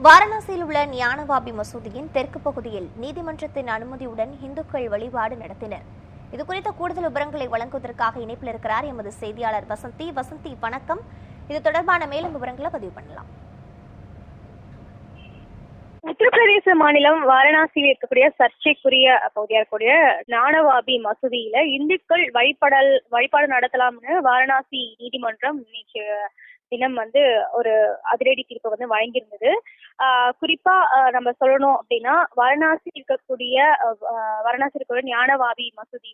வாரணாசியில் உள்ள ஞானவாபி மசூதியின் தெற்கு பகுதியில் நீதிமன்றத்தின் அனுமதியுடன் இந்துக்கள் வழிபாடு நடத்தினர். இதுகுறித்த கூடுதல் விவரங்களை வழங்குவதற்காக இணைப்பில் இருக்கிறார் எமது செய்தியாளர் வசந்தி. வசந்தி, வணக்கம். இது தொடர்பான மேலும் விவரங்களை பதிவு பண்ணலாம். உத்தரப்பிரதேச மாநிலம் வாரணாசியில் இருக்கக்கூடிய சர்ச்சைக்குரிய பகுதியா இருக்கக்கூடிய ஞானவாபி மசூதியில இந்துக்கள் வழிபாடு நடத்தலாம்னு வாரணாசி நீதிமன்றம் நேற்று தினம் ஒரு அதிரடி தீர்ப்பை வழங்கியிருந்தது. குறிப்பா நம்ம சொல்லணும் அப்படின்னா வாரணாசி இருக்கக்கூடிய ஞானவாபி மசூதி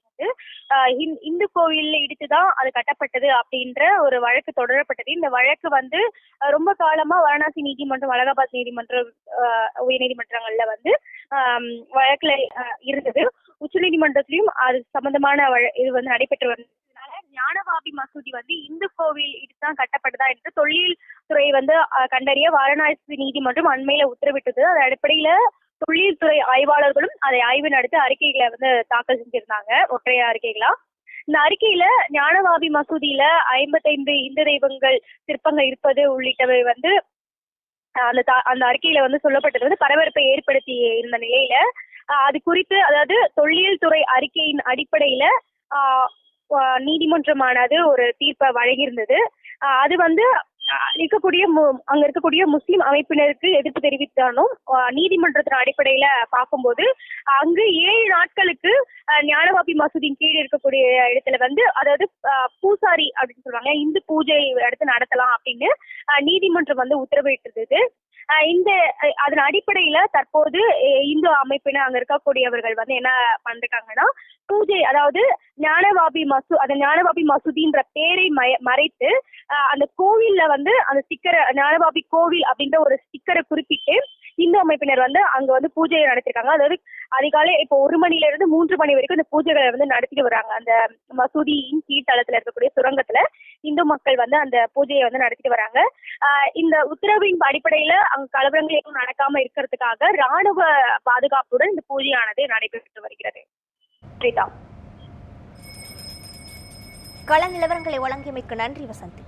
இந்து கோவில்ல இடித்துதான் அது கட்டப்பட்டது அப்படின்ற ஒரு வழக்கு தொடரப்பட்டது. இந்த வழக்கு ரொம்ப காலமா வாரணாசி நீதிமன்றம், அலகாபாத் நீதிமன்றம், உயர் நீதிமன்றங்கள்ல வழக்குல இருந்தது. உச்ச நீதிமன்றத்திலையும் அது சம்பந்தமான இது நடைபெற்று வந்தது. ஞானவாபி மசூதி இந்து கோவில் இதுதான் கட்டப்பட்டதா என்று தொழில் துறை கண்டறிய வாரணாசி நீதிமன்றம் அண்மையில உத்தரவிட்டது. அதன் அடிப்படையில தொழில்துறை ஆய்வாளர்களும் அதை ஆய்வு நடத்தி அறிக்கைகளை தாக்கல் செஞ்சிருந்தாங்க, ஒற்றைய அறிக்கைகளா. இந்த அறிக்கையில ஞானவாபி மசூதியில 55 இந்து தெய்வங்கள் சிற்பங்கள் இருப்பது உள்ளிட்டவை அந்த அறிக்கையில சொல்லப்பட்டது பரபரப்பை ஏற்படுத்தி இருந்த நிலையில அது குறித்து, அதாவது தொழில் துறை அறிக்கையின் அடிப்படையில நீதிமன்றமானது ஒரு தீர்ப்பை வழங்கியிருந்தது. அது அங்க இருக்கக்கூடிய முஸ்லிம் அமைப்பினருக்கு எதிர்ப்பு தெரிவித்தாலும் நீதிமன்றத்தின் அடிப்படையில பார்க்கும்போது அங்கு 7 நாட்களுக்கு ஞானவாபி மசூதியின் கீழ் இருக்கக்கூடிய இடத்துல அதாவது பூசாரி அப்படின்னு சொல்லுவாங்க, இந்து பூஜை எடுத்து நடத்தலாம் அப்படின்னு நீதிமன்றம் உத்தரவிட்டிருந்தது. அதன் அடிப்படையில தற்போது இந்து அமைப்பினர் அங்க இருக்கக்கூடியவர்கள் என்ன பண்றாங்கன்னா, பூஜை, அதாவது ஞானவாபி மசூதின்ற பேரை மறைத்து அந்த கோவில்ல அந்த ஸ்டிக்கரை, ஞானவாபி கோவில் அப்படின்ற ஒரு ஸ்டிக்கரை குறிப்பிட்டு இந்து அமைப்பினர் அங்க பூஜையை நடத்திருக்காங்க. அதாவது அதிகாலை இப்போ 1 மணில இருந்து 3 மணி வரைக்கும் இந்த பூஜைகளை நடத்திட்டு வராங்க. அந்த மசூதியின் கீழ்த்தளத்துல இருக்கக்கூடிய சுரங்கத்துல இந்து மக்கள் அந்த பூஜையை நடத்திட்டு வராங்க. இந்த உத்தரவின் அடிப்படையில அங்க கலவரங்கள் எதுவும் நடக்காம இருக்கிறதுக்காக ராணுவ பாதுகாப்புடன் இந்த பூஜையானது நடைபெற்று வருகிறது. கள நிலவரங்களை வழங்கியமைக்கு நன்றி வசந்தி.